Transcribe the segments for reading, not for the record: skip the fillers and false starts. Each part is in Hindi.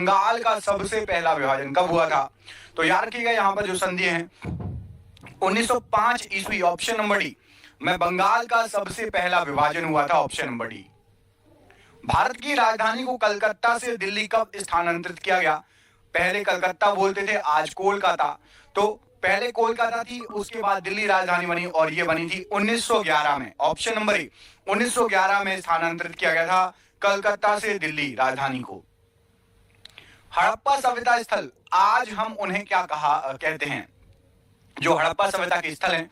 बंगाल का सबसे पहला विभाजन कब हुआ था? तो याद रखिएगा यहाँ पर जो संधि है 1905 ईस्वी, ऑप्शन नंबर डी में बंगाल का सबसे पहला विभाजन हुआ था, ऑप्शन नंबर डी। भारत की राजधानी को कलकत्ता से दिल्ली कब स्थानांतरित किया गया? पहले कलकत्ता बोलते थे, आज कोलकाता। तो पहले कोलकाता थी, उसके बाद दिल्ली राजधानी बनी और ये बनी थी 1911 में, ऑप्शन नंबर ए 1911 में स्थानांतरित किया गया था कलकत्ता से दिल्ली राजधानी को। हड़प्पा सभ्यता स्थल, आज हम उन्हें क्या कहते हैं? जो हड़प्पा सभ्यता के स्थल हैं,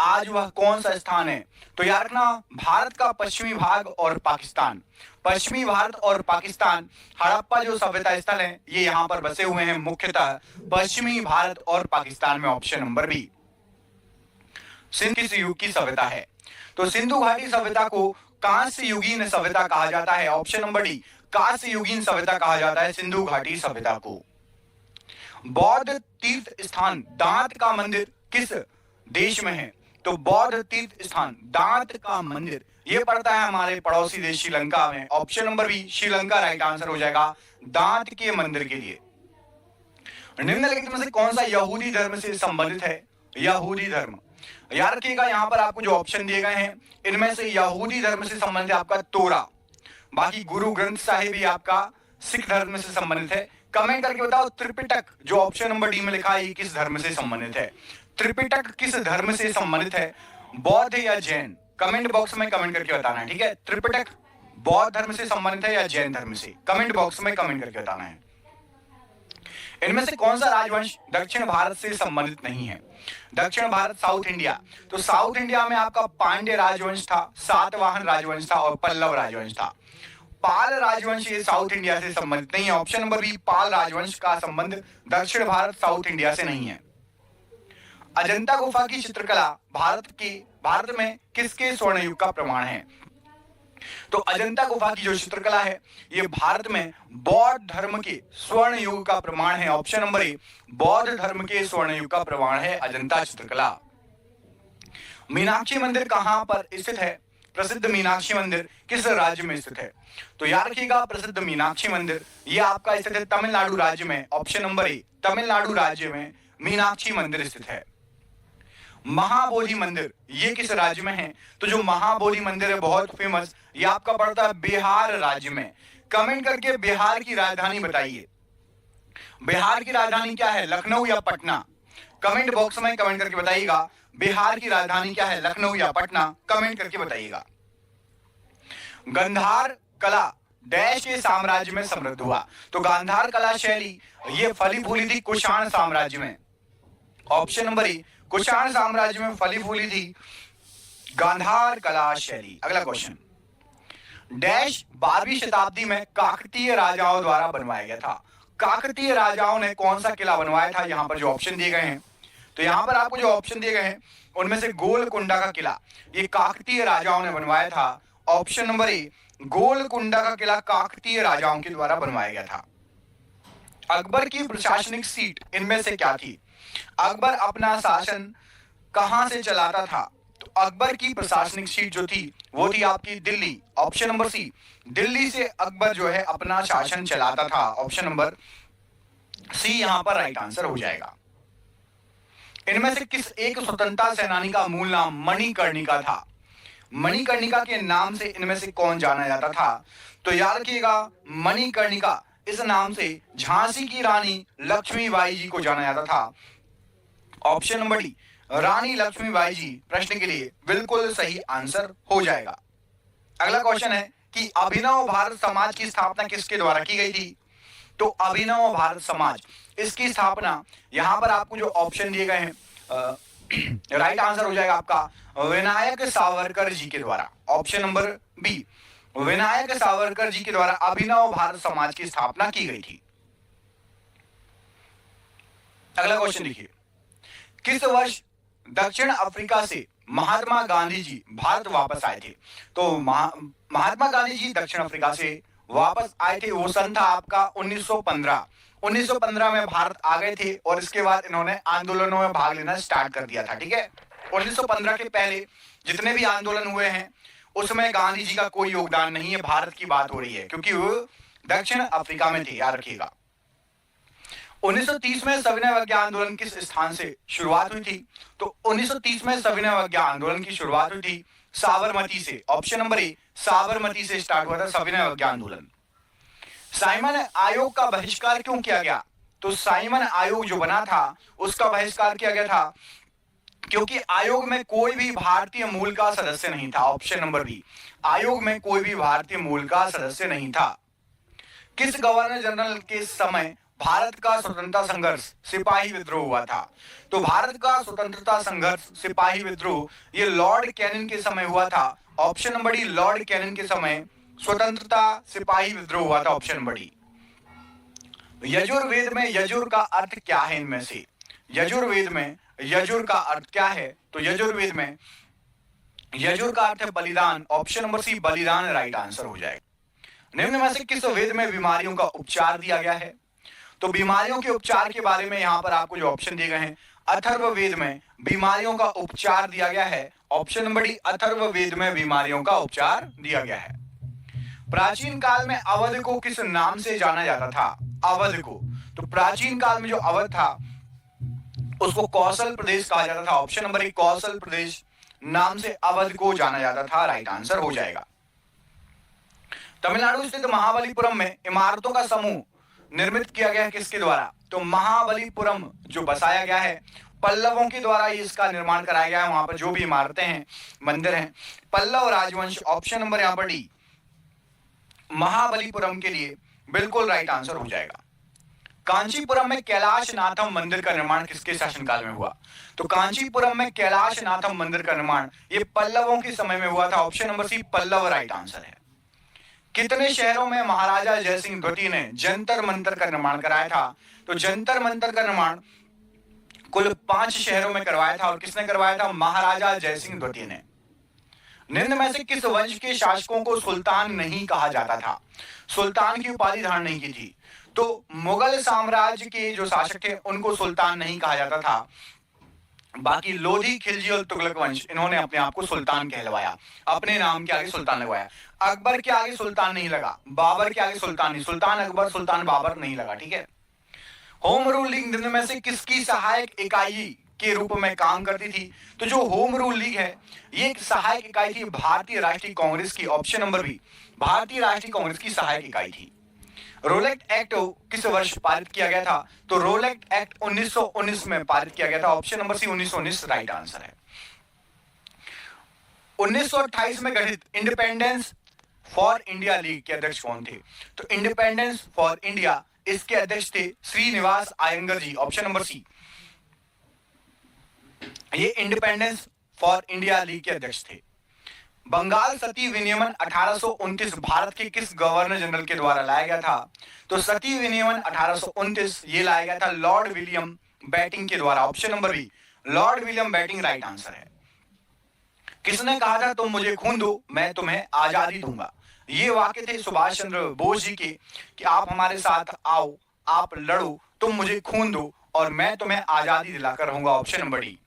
आज वह कौन सा स्थान है? तो याद रखना, भारत का पश्चिमी भाग और पाकिस्तान, पश्चिमी भारत और पाकिस्तान, हड़प्पा जो सभ्यता स्थल है ये यहाँ पर बसे हुए हैं मुख्यतः पश्चिमी भारत और पाकिस्तान में, ऑप्शन नंबर बी। सिंधु किस युग की सभ्यता है? तो सिंधु घाटी सभ्यता को कांस्य युगीन सभ्यता कहा जाता है, ऑप्शन नंबर डी, कांस्य युगीन सभ्यता कहा जाता है सिंधु घाटी सभ्यता को। बौद्ध तीर्थ स्थान दांत का मंदिर किस देश में है? तो बौद्ध तीर्थ स्थान दांत का मंदिर ये पड़ता है हमारे पड़ोसी देश श्रीलंका में, option number B, Sri Lanka right answer हो जाएगा दांत के मंदिर के लिए। निम्नलिखित में से कौन सा यहूदी धर्म से संबंधित है? यहूदी धर्म, याद रखिएगा यहाँ पर आपको जो ऑप्शन दिए गए हैं इनमें से यहूदी धर्म से संबंधित आपका तोरा, बाकी गुरु ग्रंथ साहिब ही आपका सिख धर्म से संबंधित है। कमेंट करके बताओ त्रिपिटक जो ऑप्शन नंबर डी में लिखा है ये किस धर्म से संबंधित है? त्रिपिटक किस धर्म से संबंधित है, बौद्ध या जैन? कमेंट बॉक्स में कमेंट करके बताना है, ठीक है। त्रिपिटक बौद्ध धर्म से संबंधित है या जैन धर्म से? कमेंट बॉक्स में कमेंट करके बताना है। इनमें से कौन सा राजवंश दक्षिण भारत से संबंधित नहीं है? दक्षिण भारत साउथ इंडिया, तो साउथ इंडिया में आपका पांड्य राजवंश था, सातवाहन राजवंश था और पल्लव राजवंश था। पाल राजवंश ये साउथ इंडिया से संबंधित नहीं है, ऑप्शन नंबर बी, पाल राजवंश का संबंध दक्षिण भारत साउथ इंडिया से नहीं है। अजंता गुफा की चित्रकला भारत में किसके स्वर्ण युग का प्रमाण है? तो अजंता गुफा की जो चित्रकला है ये भारत में बौद्ध धर्म के स्वर्ण युग का प्रमाण है, ऑप्शन नंबर ए, बौद्ध धर्म के स्वर्ण युग का प्रमाण है अजंता चित्रकला। मीनाक्षी मंदिर कहां पर स्थित है? प्रसिद्ध मीनाक्षी मंदिर किस राज्य में स्थित है? तो याद रखिएगा प्रसिद्ध मीनाक्षी मंदिर ये आपका स्थित है तमिलनाडु राज्य में, ऑप्शन नंबर ए, तमिलनाडु राज्य में मीनाक्षी मंदिर स्थित है। महाबोधि मंदिर ये किस राज्य में है? तो जो महाबोधि मंदिर है बहुत फेमस, ये आपका पड़ता है बिहार राज्य में। कमेंट करके बिहार की राजधानी बताइए, बिहार की राजधानी क्या है, लखनऊ या पटना? कमेंट बॉक्स में कमेंट करके बताइएगा बिहार की राजधानी क्या है, लखनऊ या पटना? कमेंट करके बताइएगा। गांधार कला डैश के साम्राज्य में समृद्ध हुआ? तो गांधार कला शैली ये फली फूली थी कुषाण साम्राज्य में, ऑप्शन नंबर ए, कुषाण साम्राज्य में फली फूली थी गांधार कला शैली। अगला क्वेश्चन, डैश 12वीं शताब्दी में काकतीय राजाओं द्वारा बनवाया गया था? काकतीय राजाओं ने कौन सा किला बनवाया था? यहाँ पर जो ऑप्शन दिए गए हैं, तो यहाँ पर आपको जो ऑप्शन दिए गए हैं उनमें से गोलकुंडा का किला ये काकतीय राजाओं ने बनवाया था, ऑप्शन नंबर ए, गोलकुंडा का किला काकतीय राजाओं के द्वारा बनवाया गया था। अकबर की प्रशासनिक सीट इनमें से क्या थी? अकबर अपना शासन कहां से चलाता था? तो अकबर की प्रशासनिक सीट जो थी वो थी आपकी Delhi, option number C, Delhi से अकबर जो है अपना शासन चलाता था, ऑप्शन नंबर सी यहां पर राइट आंसर हो जाएगा। इनमें से किस एक स्वतंत्रता सेनानी का मूल नाम मणिकर्णिका था? मणिकर्णिका के नाम से इनमें से कौन जाना जाता था? तो याद रखिएगा मणिकर्णिका इस नाम से झांसी की रानी लक्ष्मीबाई जी को जाना जाता था, ऑप्शन नंबर डी, रानी लक्ष्मीबाई जी प्रश्न के लिए बिल्कुल सही आंसर हो जाएगा। अगला क्वेश्चन है कि अभिनव भारत समाज की स्थापना किसके द्वारा की गई थी? तो अभिनव भारत समाज इसकी स्थापना यहां पर आपको जो ऑप्शन दिए गए हैं राइट आंसर हो जाएगा आपका विनायक सावरकर जी के द्वारा, option number B, Vinayak Savarkar ji के द्वारा अभिनव भारत समाज की स्थापना की गई थी। अगला क्वेश्चन देखिए, किस वर्ष दक्षिण अफ्रीका से महात्मा गांधी जी भारत वापस आए थे? तो महात्मा गांधी जी दक्षिण अफ्रीका से वापस आए थे, वो सन था आपका 1915। 1915 में भारत आ गए थे और इसके बाद इन्होंने आंदोलनों में भाग लेना स्टार्ट कर दिया था, ठीक है। 1915 के पहले जितने भी आंदोलन हुए हैं उसमें गांधी जी का कोई योगदान नहीं है, भारत की बात हो रही है क्योंकि वो दक्षिण अफ्रीका में थे, याद रखिएगा। 1930 में सविनय अवज्ञा आंदोलन किस स्थान से शुरुआत हुई थी? तो 1930 में सविनय अवज्ञा आंदोलन की शुरुआत हुई थी साबरमती से। ऑप्शन नंबर ए, साबरमती से स्टार्ट हुआ था साविनय अवज्ञा आंदोलन। साइमन आयोग का बहिष्कार क्यों किया गया? तो साइमन आयोग जो बना था उसका बहिष्कार किया गया था क्योंकि आयोग में कोई भी भारतीय मूल का सदस्य नहीं था। ऑप्शन नंबर बी, आयोग में कोई भी भारतीय मूल का सदस्य नहीं था। किस गवर्नर जनरल के समय भारत का स्वतंत्रता संघर्ष सिपाही विद्रोह हुआ था? तो भारत का स्वतंत्रता संघर्ष सिपाही विद्रोह ये लॉर्ड कैनिंग के समय हुआ था। Option number D, Lord Canning के समय स्वतंत्रता सिपाही विद्रोह हुआ था। Option number D. यजुर्वेद में यजुर का अर्थ क्या है? इनमें से यजुर्वेद में यजुर का अर्थ क्या है? तो यजुर्वेद में यजुर का अर्थ है बलिदान। ऑप्शन नंबर सी, बलिदान राइट आंसर हो जाएगा। निम्न में से किस वेद में बीमारियों का उपचार दिया गया है? तो बीमारियों के उपचार के बारे में यहां पर आपको जो ऑप्शन दिए गए हैं, अथर्ववेद में बीमारियों का उपचार दिया गया है। ऑप्शन नंबर डी, अथर्ववेद में बीमारियों का उपचार दिया गया है। प्राचीन काल में अवध को किस नाम से जाना जाता था? अवध को, तो प्राचीन काल में जो अवध था उसको कौशल प्रदेश कहा जाता था। ऑप्शन नंबर एक, कौशल प्रदेश नाम से अवध को जाना जाता था। राइट आंसर हो जाएगा। तमिलनाडु स्थित महाबलीपुरम में इमारतों का समूह निर्मित किया गया है किसके द्वारा? तो महाबलीपुरम जो बसाया गया है पल्लवों के द्वारा इसका निर्माण कराया गया है। वहां पर जो भी इमारतें हैं, मंदिर हैं, पल्लव राजवंश। ऑप्शन नंबर यहां पर डी, महाबलीपुरम के लिए बिल्कुल राइट आंसर हो जाएगा। कांचीपुरम में कैलाशनाथम मंदिर का निर्माण किसके शासनकाल में हुआ? तो कांचीपुरम में कैलाशनाथम मंदिर का निर्माण ये पल्लवों के समय में हुआ था। Option number C, Pallava right answer है। कितने शहरों में महाराजा जयसिंह द्वितीय ने जंतर मंतर का निर्माण कराया था? तो जंतर मंतर का निर्माण कुल 5 शहरों में करवाया था। और किसने करवाया था? महाराजा जयसिंह द्वितीय ने। निम्न में से किस वंश के शासकों को सुल्तान नहीं कहा जाता था? सुल्तान की उपाधि धारण नहीं की थी। तो मुगल साम्राज्य के जो शासक थे उनको सुल्तान नहीं कहा जाता था। बाकी लोधी, खिलजी और तुगलक वंश इन्होंने अपने आप को सुल्तान कहलवाया, अपने नाम के आगे सुल्तान लगवाया। अकबर के आगे सुल्तान नहीं लगा, बाबर के आगे सुल्तान नहीं, सुल्तान अकबर सुल्तान बाबर नहीं लगा। ठीक है। होम रूल लीग निम्न में से किसकी सहायक इकाई के रूप में काम करती थी? तो जो होम रूल लीग है ये एक सहायक इकाई थी भारतीय राष्ट्रीय कांग्रेस की। ऑप्शन नंबर बी, भारतीय राष्ट्रीय कांग्रेस की सहायक इकाई थी। रोलेक्ट एक्ट किस वर्ष पारित किया गया था? तो रोलेक्ट एक्ट 1919 में पारित किया गया था। Option number C, 1919 right answer है। 1928 में गठित इंडिपेंडेंस फॉर इंडिया लीग के अध्यक्ष कौन थे? तो इंडिपेंडेंस फॉर इंडिया इसके अध्यक्ष थे श्रीनिवास अयंगर जी। ऑप्शन नंबर सी, ये इंडिपेंडेंस फॉर इंडिया लीग के अध्यक्ष थे। बंगाल सती विनियमन 1829 भारत के किस गवर्नर जनरल के द्वारा लाया गया था? तो सती विनियमन 1829 ये लाया गया था लॉर्ड विलियम बेटिंग के द्वारा। Option number B, Lord William Bentinck right answer है। किसने कहा था तुम मुझे खून दो मैं तुम्हें आजादी दूंगा? ये वाक्य थे सुभाष चंद्र बोस जी के कि आप हमारे साथ आओ, आप लड़ो, तुम मुझे खून दो और मैं तुम्हें आजादी दिलाकर रहूंगा। Option number D.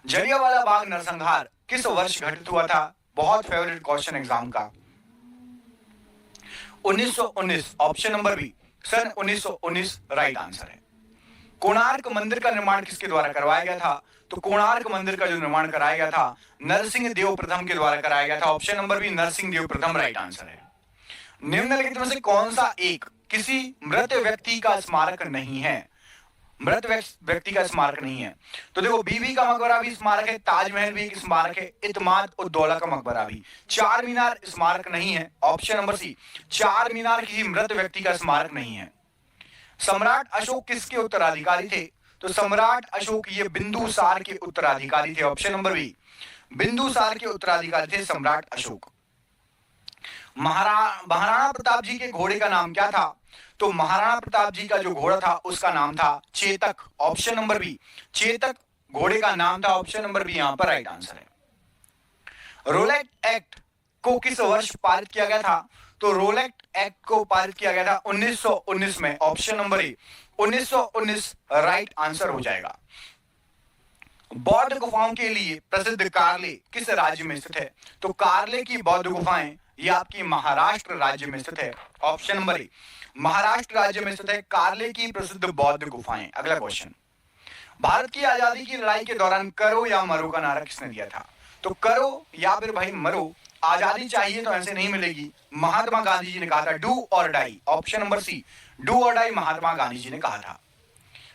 Jallianwala Bagh नरसंहार किस वर्ष घटित हुआ था? बहुत फेवरेट क्वेश्चन एग्जाम का। 1919। ऑप्शन नंबर बी, सन 1919 राइट आंसर है। कोणार्क मंदिर का निर्माण किसके द्वारा करवाया गया था? तो कोणार्क मंदिर का जो निर्माण कराया गया था नरसिंह देव प्रथम के द्वारा कराया गया था। Option number B, Narsingh Dev प्रथम राइट आंसर है। निम्नलिखित में से कौन सा एक किसी मृत व्यक्ति का स्मारक नहीं है? मृत व्यक्ति का स्मारक नहीं है। तो देखो, बीबी का मकबरा भी स्मारक है, ताजमहल भी एक स्मारक है, इत्माद उद्दौला का मकबरा भी। चार मीनार स्मारक नहीं है। ऑप्शन नंबर सी, चार मीनार किसी मृत व्यक्ति का स्मारक नहीं है। सम्राट अशोक किसके उत्तराधिकारी थे? तो सम्राट अशोक ये बिंदुसार के उत्तराधिकारी थे। ऑप्शन नंबर बी, बिंदुसार के उत्तराधिकारी थे सम्राट अशोक। महाराणा प्रताप जी के घोड़े का नाम क्या था? तो महाराणा प्रताप जी का जो घोड़ा था उसका नाम था Chetak. Option number B, Chetak घोड़े का नाम था। ऑप्शन नंबर बी यहां पर राइट आंसर है। रोलेक्ट एक्ट को किस वर्ष पारित किया गया था? तो रोलेक्ट एक्ट को पारित किया गया था 1919 में। ऑप्शन नंबर ए, 1919 राइट आंसर हो जाएगा। बौद्ध गुफाओं के लिए प्रसिद्ध कार्ले किस राज्य में स्थित है? तो कार्ले की बौद्ध गुफाएं ये आपकी महाराष्ट्र राज्य में स्थित है। ऑप्शन नंबर ए, महाराष्ट्र राज्य में स्थित है कार्ले की प्रसिद्ध बौद्ध गुफाएं। अगला क्वेश्चन, भारत की आजादी की लड़ाई के दौरान करो या मरो का नारा किसने दिया था? तो करो या फिर भाई मरो, आजादी चाहिए तो ऐसे नहीं मिलेगी। महात्मा गांधी जी ने कहा था डू और die. Option number C, do और डाई महात्मा गांधी जी ने कहा था।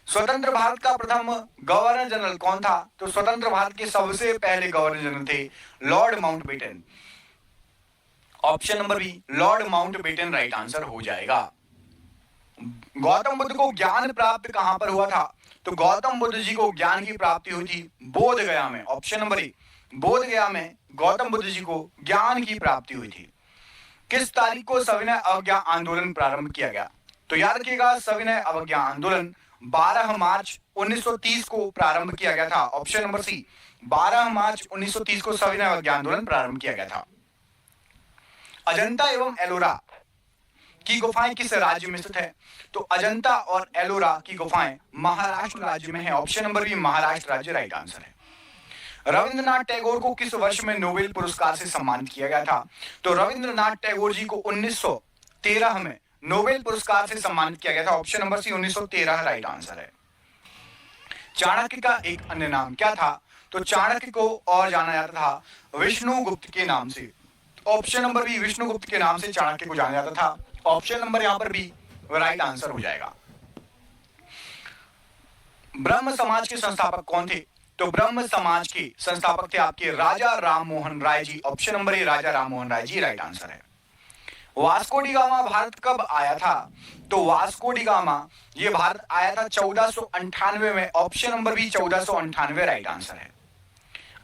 स्वतंत्र भारत का प्रथम गवर्नर जनरल कौन था? तो स्वतंत्र भारत के सबसे पहले गवर्नर जनरल थे Lord Mountbatten. Option number B, Lord Mountbatten right answer हो जाएगा। गौतम बुद्ध को ज्ञान प्राप्त कहां पर हुआ था? तो गौतम बुद्ध जी को ज्ञान की प्राप्ति हुई थी बोध गया में। ऑप्शन नंबर ए, बोध गया में गौतम बुद्ध जी को ज्ञान की प्राप्ति हुई थी। किस तारीख को सविनय अवज्ञा आंदोलन प्रारंभ किया गया? तो याद रखिएगा, सविनय अवज्ञा आंदोलन 12 मार्च 1930 को प्रारंभ किया गया था। ऑप्शन नंबर सी, 12 मार्च 1930 को सविनय अवज्ञा आंदोलन प्रारंभ किया गया था। अजंता एवं एलोरा की गुफाएं किस राज्य में स्थित है? तो अजंता और एलोरा की गुफाएं महाराष्ट्र राज्य में है। ऑप्शन नंबर बी, महाराष्ट्र राज्य राइट आंसर है। रविंद्रनाथ टैगोर को किस वर्ष में नोबेल पुरस्कार से सम्मानित किया गया था? तो रविंद्रनाथ टैगोर जी को 1913 में नोबेल पुरस्कार से सम्मानित किया गया था। Option number C, 1913 right answer है। चाणक्य का एक अन्य नाम क्या था? तो चाणक्य को और जाना जाता था विष्णुगुप्त के नाम से। ऑप्शन नंबर बी, विष्णुगुप्त के नाम से चाणक्य को जाना जाता था। ऑप्शन नंबर यहां पर बी राइट आंसर हो जाएगा। ब्रह्म समाज के संस्थापक कौन थे? तो ब्रह्म समाज के संस्थापक थे आपके Raja Rammohan Roy ji. Option number A, Raja Rammohan Roy ji right answer है। वास्को डी गामा भारत कब आया था? तो वास्को डी गामा ये भारत आया था 1498 में। Option number B, 1498 right answer है।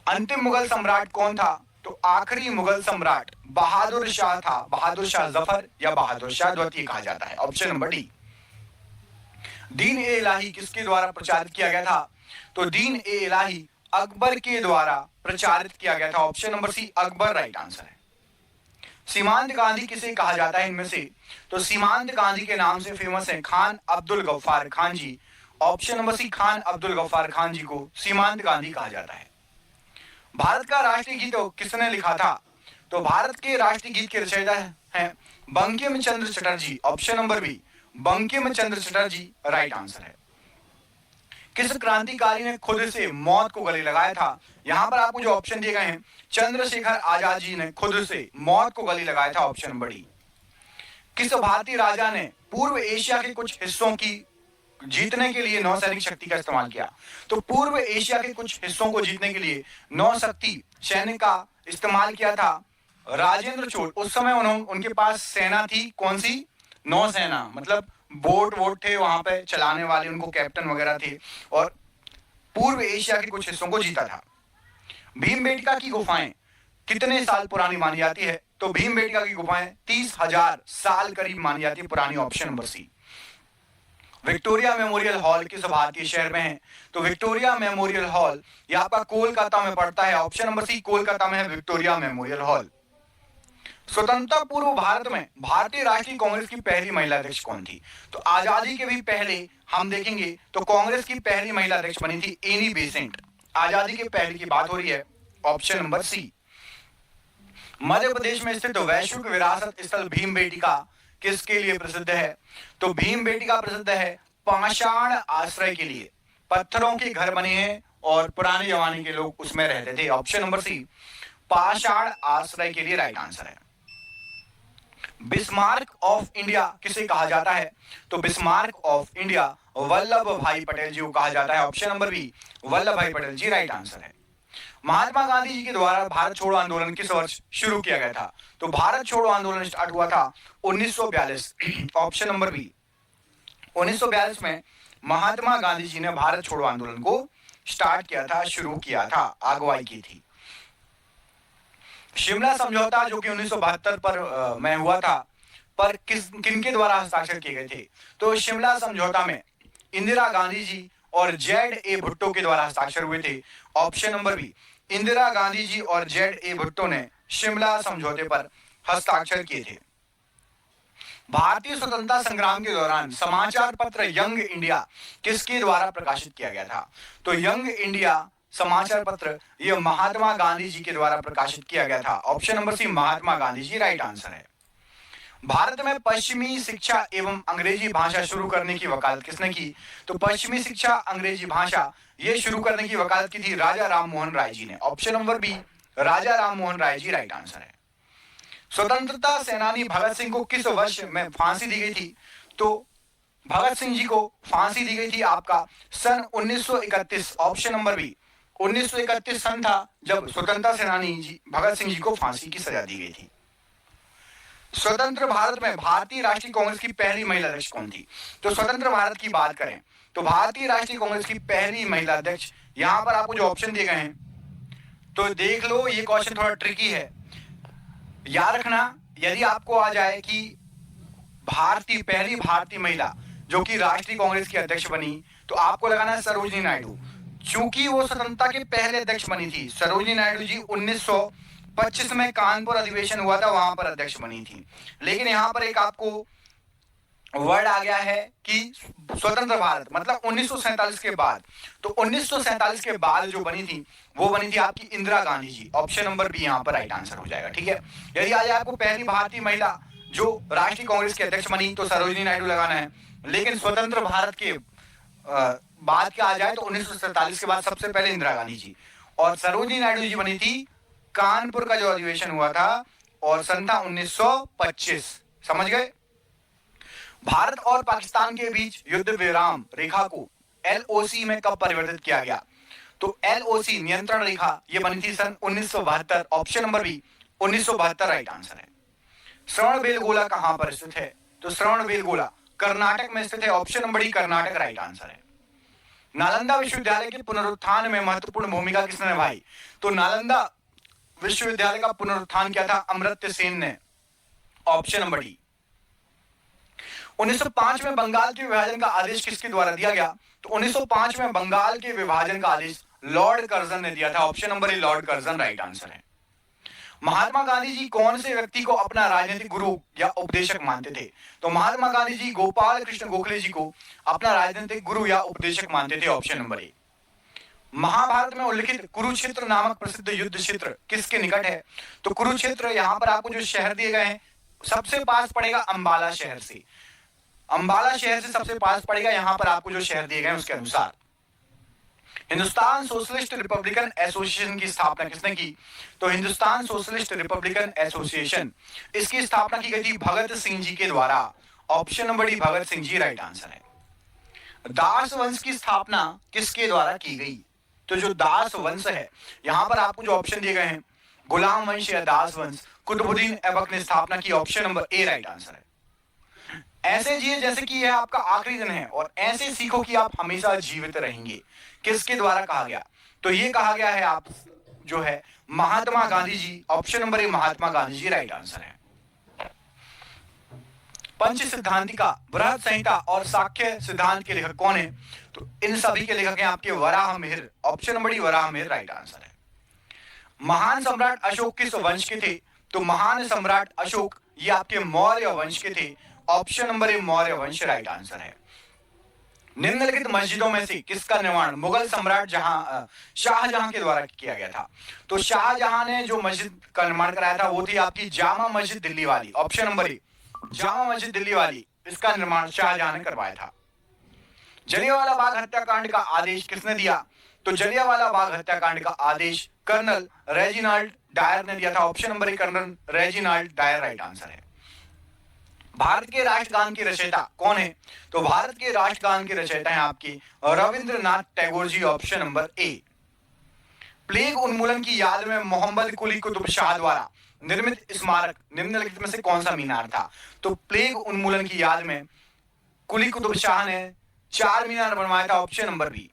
अंतिम मुगल सम्राट कौन था? तो आखिरी मुगल सम्राट बहादुर शाह था। बहादुर शाह जफर या बहादुर शाह द्वितीय कहा जाता है। Option number D. दीन ए इलाही किसके द्वारा प्रचारित किया गया था? तो दीन ए इलाही अकबर के द्वारा प्रचारित किया गया था। Option number C, Akbar right answer है। सीमांत गांधी किसे कहा जाता है इनमें से? तो सीमांत गांधी के नाम से फेमस है Khan Abdul Ghaffar Khan ji. Option number C, Khan Abdul Ghaffar Khan ji को सीमांत गांधी कहा जाता है। भारत का राष्ट्रीय गीत किसने लिखा था? तो भारत के राष्ट्रीय गीत के रचयिता हैं Bankim Chandra Chatterjee. Option number B, Bankim Chandra Chatterjee right answer है। किस क्रांतिकारी ने खुद से मौत को गले लगाया था? यहां पर आपको जो ऑप्शन दिए गए हैं, चंद्रशेखर आजाद जी ने खुद से मौत को गले लगाया था। Option number D. किस भारतीय राजा ने पूर्व एशिया के कुछ हिस्सों की जीतने के लिए नौसैनिक शक्ति का इस्तेमाल किया? तो पूर्व एशिया के कुछ हिस्सों को जीतने के लिए नौशक्ति सैनिक का इस्तेमाल किया था राजेंद्र चोल। उस समय उनके पास सेना थी कौन सी? नौसेना, मतलब बोट वोट थे वहां पे चलाने वाले, उनको कैप्टन वगैरह थे, और पूर्व एशिया के कुछ हिस्सों को जीता था। भीमबेटका की गुफाएं कितने साल पुरानी मानी जाती है? तो भीमबेटका की गुफाएं 30,000 साल करीब मानी जाती है पुरानी। Option number C. Victoria Memorial Hall किस भारतीय शहर में है? तो विक्टोरिया मेमोरियल हॉल ये आपका कोलकाता में पड़ता है। ऑप्शन नंबर सी, कोलकाता में है विक्टोरिया मेमोरियल हॉल। स्वतंत्रता पूर्व भारत में भारतीय राष्ट्रीय कांग्रेस की पहली महिला अध्यक्ष कौन थी? तो आजादी के भी पहले हम देखेंगे तो कांग्रेस की पहली महिला अध्यक्ष बनी थी एनी बेसेंट। आजादी के पहले की बात हो रही है। ऑप्शन नंबर सी। मध्य प्रदेश में स्थित वैश्विक विरासत स्थल भीमबेटका किसके लिए प्रसिद्ध है? तो भीमबेटका प्रसिद्ध है पाषाण आश्रय के लिए। पत्थरों के घर बने हैं और पुराने जमाने के लोग उसमें रहते थे। ऑप्शन नंबर सी, पाषाण आश्रय के लिए राइट आंसर है। बिस्मार्क ऑफ इंडिया किसे कहा जाता है? तो बिस्मार्क ऑफ इंडिया वल्लभ भाई पटेल जी को कहा जाता है। ऑप्शन नंबर बी, वल्लभ भाई पटेल जी राइट आंसर है। महात्मा गांधी जी के द्वारा भारत छोड़ो आंदोलन किस वर्ष शुरू किया गया था? तो भारत छोड़ो आंदोलन स्टार्ट हुआ था 1942। ऑप्शन नंबर बी, 1942 में महात्मा गांधी जी ने भारत छोड़ो आंदोलन को स्टार्ट किया था, शुरू किया था, अगुवाई की थी। शिमला समझौता जो कि 1972 पर में हुआ था, पर किनके द्वारा हस्ताक्षर किए गए थे? तो शिमला समझौता में इंदिरा गांधी जी और जेड ए भुट्टो के द्वारा हस्ताक्षर हुए थे। Option number B, Indira Gandhi ji और जेड ए भुट्टो ने शिमला समझौते पर हस्ताक्षर किए थे। भारतीय स्वतंत्रता संग्राम के दौरान समाचार पत्र यंग इंडिया किसके द्वारा प्रकाशित किया गया था? तो यंग इंडिया समाचार पत्र ये महात्मा गांधी जी के द्वारा प्रकाशित किया गया था? ऑप्शन नंबर सी महात्मा गांधी जी राइट आंसर है। भारत में पश्चिमी शिक्षा एवं अंग्रेजी भाषा शुरू करने की वकालत किसने की? तो पश्चिमी शिक्षा अंग्रेजी भाषा ये शुरू करने की वकालत की थी राजा राम मोहन राय जी ने। ऑप्शन नंबर बी राजा राम मोहन राय जी राइट आंसर है। स्वतंत्रता सेनानी भगत सिंह को किस वर्ष में फांसी दी गई थी? तो भगत सिंह जी को फांसी दी गई थी आपका सन 1931। ऑप्शन नंबर बी 1931 सन था जब स्वतंत्रता सेनानी जी भगत सिंह जी को फांसी की सजा दी गई थी। स्वतंत्र भारत में भारतीय राष्ट्रीय कांग्रेस की पहली महिला अध्यक्ष कौन थी? तो स्वतंत्र भारत की बात करें तो भारतीय राष्ट्रीय कांग्रेस की पहली महिला अध्यक्ष, यहां पर आपको जो ऑप्शन दिए गए हैं तो देख लो, ये क्वेश्चन थोड़ा ट्रिकी है। याद रखना, यदि आपको आ जाए कि पहली भारतीय महिला जो कि राष्ट्रीय कांग्रेस की अध्यक्ष बनी, तो आपको लगाना है सरोजिनी नायडू। चूंकि वो स्वतंत्रता के पहले अध्यक्ष बनी थी, सरोजिनी नायडू जी 1925 में कानपुर अधिवेशन हुआ था, वहां पर अध्यक्ष बनी थी। लेकिन यहां पर एक आपको वर्ड आ गया है कि स्वतंत्र भारत मतलब 1947 के बाद, तो 1947 के बाद जो बनी थी वो बनी थी आपकी Indira Gandhi ji. Option number B यहां पर राइट आंसर हो जाएगा। ठीक है, यदि आज आपको पहली भारतीय महिला जो राष्ट्रीय कांग्रेस की अध्यक्ष बनी तो सरोजिनी नायडू लगाना है, लेकिन स्वतंत्र भारत के बाद क्या आ जाए तो 1947 के बाद सबसे पहले इंदिरा गांधी जी, और सरोजिनी नायडू जी बनी थी कानपुर का जो अधिवेशन हुआ था और सन था 1925। समझ गए? भारत और पाकिस्तान के बीच युद्ध विराम रेखा को LOC में कब परिवर्तित किया गया? तो LOC नियंत्रण रेखा ये बनी थी सन 1972। Option number B 1972 right answer है। श्रवणबेलगोला कहां पर स्थित है? तो श्रवणबेलगोला कर्नाटक में स्थित है। Option number D Karnataka right answer है। नालंदा विश्वविद्यालय के पुनरुत्थान में महत्वपूर्ण भूमिका किसने निभाई? तो नालंदा विश्वविद्यालय का पुनरुत्थान किया था अमर्त्य सेन ने। Option number D. 1905 में बंगाल के विभाजन का आदेश किसके द्वारा दिया गया? तो 1905 में बंगाल के विभाजन का आदेश लॉर्ड कर्जन ने दिया था। ऑप्शन नंबर ए लॉर्ड कर्जन राइट आंसर है। महात्मा गांधी जी कौन से व्यक्ति को अपना राजनीतिक गुरु या उपदेशक मानते थे? तो महात्मा गांधी जी गोपाल कृष्ण गोखले जी को अपना राजनीतिक गुरु या उपदेशक मानते थे। ऑप्शन नंबर ए। महाभारत में उल्लिखित कुरुक्षेत्र नामक प्रसिद्ध युद्ध क्षेत्र किसके निकट है? तो कुरुक्षेत्र, यहां पर आपको जो शहर दिए गए हैं सबसे पास पड़ेगा अंबाला शहर से। अंबाला शहर से सबसे पास पड़ेगा, यहां पर आपको जो शहर दिए गए हैं उसके अनुसार। हिंदुस्तान सोशलिस्ट रिपब्लिकन एसोसिएशन की स्थापना किसने की? तो हिंदुस्तान सोशलिस्ट रिपब्लिकन एसोसिएशन, इसकी स्थापना की गई थी भगत सिंह जी के द्वारा। Option number D Bhagat Singh ji right answer है। दास वंश की स्थापना किसके द्वारा की गई? तो जो दास वंश है, यहां पर आपको जो ऑप्शन दिए गए हैं गुलाम वंश या दास वंश, कुतुबुद्दीन ऐबक ने स्थापना की। ऑप्शन नंबर ए राइट आंसर है। ऐसे जिए जैसे कि यह आपका आखिरी दिन है और ऐसे सीखो कि आप हमेशा जीवित रहेंगे, किसके द्वारा कहा गया? तो ये कहा गया है आप जो है Mahatma Gandhi ji. Option number A Mahatma Gandhi ji right answer है। पंच सिद्धांतिका, बृहत संहिता और साक्ष्य सिद्धांत के लेखक कौन है? तो इन सभी के लेखक हैं आपके Varaha Mihir. Option number D Varaha Mihir right answer है। महान सम्राट अशोक किस वंश के थे? तो महान सम्राट अशोक ये आपके मौर्य वंश के थे। ऑप्शन नंबर ए मौर्य वंश राइट आंसर है। निम्नलिखित मस्जिदों में से किसका निर्माण मुगल सम्राट शाहजहां के द्वारा किया गया था? तो शाहजहां ने जो मस्जिद का निर्माण कराया था वो थी आपकी जामा मस्जिद दिल्ली वाली। ऑप्शन नंबर ए जामा मस्जिद दिल्ली वाली, इसका निर्माण शाहजहां ने करवाया था। जलियांवाला बाग हत्याकांड का आदेश किसने दिया? तो जलियांवाला बाग हत्याकांड का आदेश कर्नल रेजिनाल्ड डायर ने दिया था। Option number A Colonel Reginald Dyer right answer है। भारत के राष्ट्रगान के रचयिता कौन है? तो भारत के राष्ट्रगान के रचयिता हैं आपके Rabindranath Tagore ji. Option number A. Plague उन्मूलन की याद में मोहम्मद कुली कुतुब शाह द्वारा निर्मित स्मारक निम्नलिखित में से कौन सा मीनार था? तो प्लेग उन्मूलन की याद में कुली कुतुब शाह ने 4 मीनार बनवाया था। Option number B.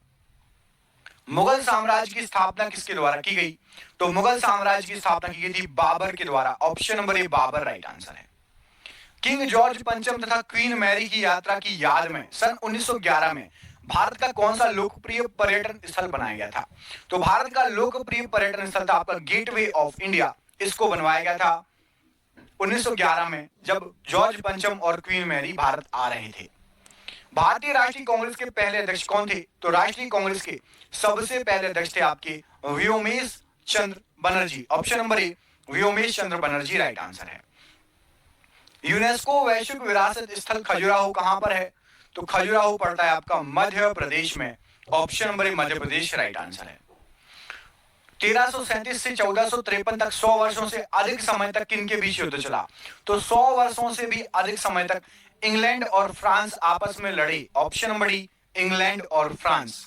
मुगल साम्राज्य की स्थापना किसके द्वारा की गई? तो मुगल साम्राज्य की स्थापना की गई थी बाबर के द्वारा। Option number A Babur right answer है। किंग जॉर्ज पंचम तथा क्वीन मैरी की यात्रा की याद में सन 1911 में भारत का कौन सा लोकप्रिय पर्यटन स्थल बनाया गया था? तो भारत का लोकप्रिय पर्यटन स्थल था आपका गेटवे ऑफ इंडिया। इसको बनवाया गया था 1911 में, जब जॉर्ज पंचम और क्वीन मैरी भारत आ रहे थे। भारतीय राष्ट्रीय कांग्रेस के पहले अध्यक्ष कौन थे? तो राष्ट्रीय कांग्रेस के सबसे पहले अध्यक्ष थे आपके Womesh Chandra Banerjee. Option number A Womesh Chandra Banerjee right answer है। यूनेस्को वैश्विक विरासत स्थल खजुराहो कहां पर है? तो खजुराहो पड़ता है आपका मध्य प्रदेश में। ऑप्शन नंबर ए मध्य प्रदेश राइट आंसर है। 1337 से 1453 तक 100 वर्षों से अधिक समय तक किनके बीच युद्ध चला? तो 100 वर्षों से भी अधिक समय तक इंग्लैंड और फ्रांस आपस में लड़े। ऑप्शन नंबर डी इंग्लैंड और फ्रांस।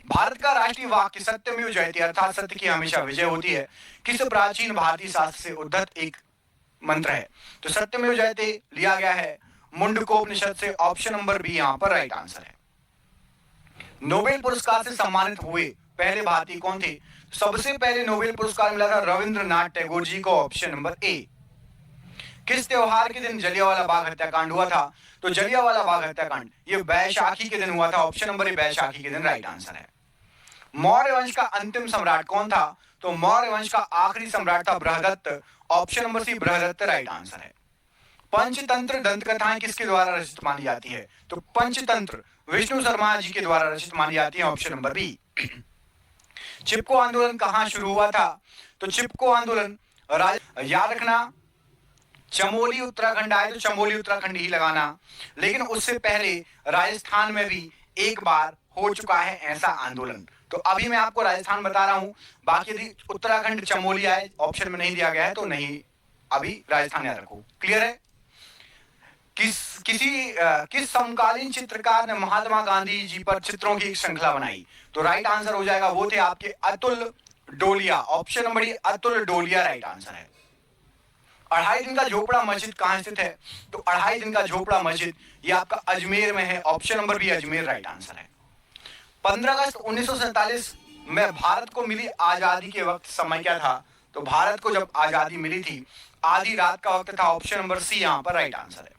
भारत का राष्ट्रीय वाक्य सत्यमेव जयते अर्थात सत्य की हमेशा विजय होती है किस प्राचीन भारतीय शास्त्र से उद्धत एक मंत्र है? तो सत्यमेव जयते लिया गया है मुंडकोपनिषद से। ऑप्शन नंबर बी यहां पर राइट आंसर है। नोबेल पुरस्कार से सम्मानित हुए पहले भारतीय कौन थे? सबसे पहले नोबेल पुरस्कार मिला था रविंद्रनाथ टैगोर जी को। ऑप्शन नंबर ए। किस त्योहार के दिन जलियांवाला बाग हत्याकांड हुआ था? तो जलियांवाला बाग हत्याकांड ये बैशाखी के दिन हुआ था। ऑप्शन नंबर ए बैशाखी के दिन राइट आंसर है। मौर्य वंश का अंतिम सम्राट कौन था? तो मौर्य वंश का आखिरी सम्राट था Brihadratha. Option number C Brihadratha right answer है। पंचतंत्र दंत कथाएं किसके द्वारा रचित मानी जाती है? तो पंचतंत्र विष्णु शर्मा जी के द्वारा रचित मानी जाती है। Option number B. चिपको आंदोलन कहां शुरू हुआ था? तो चिपको आंदोलन याद रखना चमोली उत्तराखंड आए तो चमोली उत्तराखंड ही लगाना, लेकिन उससे पहले राजस्थान में भी एक बार हो चुका है ऐसा आंदोलन। तो अभी मैं आपको राजस्थान बता रहा हूं, बाकी यदि उत्तराखंड चमोली आए ऑप्शन में नहीं दिया गया है तो नहीं, अभी राजस्थान याद रखो। क्लियर है? किस समकालीन चित्रकार ने महात्मा गांधी जी पर चित्रों की एक श्रृंखला बनाई? तो राइट आंसर हो जाएगा वो थे आपके अतुल डोलिया। ऑप्शन नंबर डी अतुल डोलिया राइट आंसर है। अढ़ाई दिन का झोपड़ा मस्जिद कहां स्थित है? तो अढ़ाई दिन का झोपड़ा मस्जिद ये आपका अजमेर में है। Option number B Ajmer right answer है। 15 अगस्त 1947 में भारत को मिली आजादी के वक्त समय क्या था? तो भारत को जब आजादी मिली थी आधी रात का वक्त था। ऑप्शन नंबर सी यहां पर राइट आंसर है।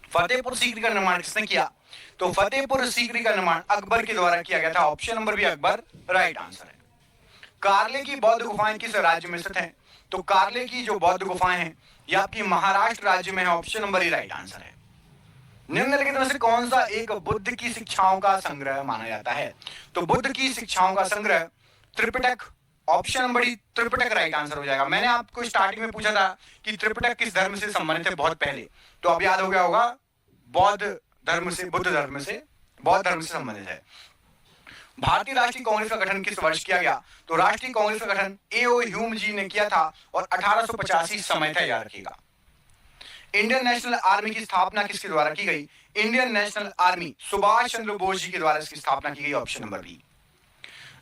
फतेहपुर सीकरी का निर्माण किसने किया? तो फतेहपुर सीकरी का निर्माण अकबर के द्वारा किया गया था। Option number B Akbar right answer है। कार्ले की बौद्ध गुफाएं किस राज्य में स्थित हैं? तो कार्ले की जो बौद्ध गुफाएं हैं ये आपकी महाराष्ट्र राज्य में है। ऑप्शन नंबर ई राइट आंसर है। निम्नलिखित में से कौन सा एक बुद्ध की शिक्षाओं का संग्रह माना जाता है? तो बुद्ध की शिक्षाओं का संग्रह Tripitaka. Option number D Tripitaka right answer हो जाएगा। मैंने आपको स्टार्टिंग में पूछा था कि त्रिपिटक किस धर्म से संबंधित है बहुत पहले, तो अब याद हो गया होगा बौद्ध धर्म से, बुद्ध धर्म से, बौद्ध धर्म से संबंधित है। भारतीय राष्ट्रीय कांग्रेस का गठन किस वर्ष किया गया? तो राष्ट्रीय कांग्रेस का गठन ए.ओ. ह्यूम जी ने किया था और 1885 समय था, याद रखिएगा। इंडियन नेशनल आर्मी की स्थापना किसके द्वारा की गई? Indian national army Subhash Chandra Bose ji के द्वारा इसकी स्थापना की गई। Option number B.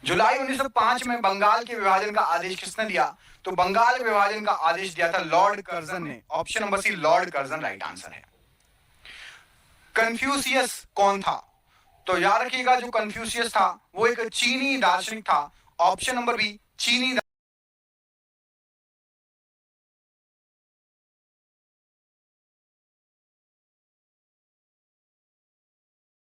जुलाई 1905 में बंगाल के विभाजन का आदेश किसने दिया? तो बंगाल विभाजन का आदेश दिया था लॉर्ड कर्जन ने। Option number C lord Curzon right answer है। कन्फ्यूशियस कौन था? तो याद रखिएगा जो कन्फ्यूशियस था वो एक चीनी दार्शनिक था। ऑप्शन नंबर बी चीनी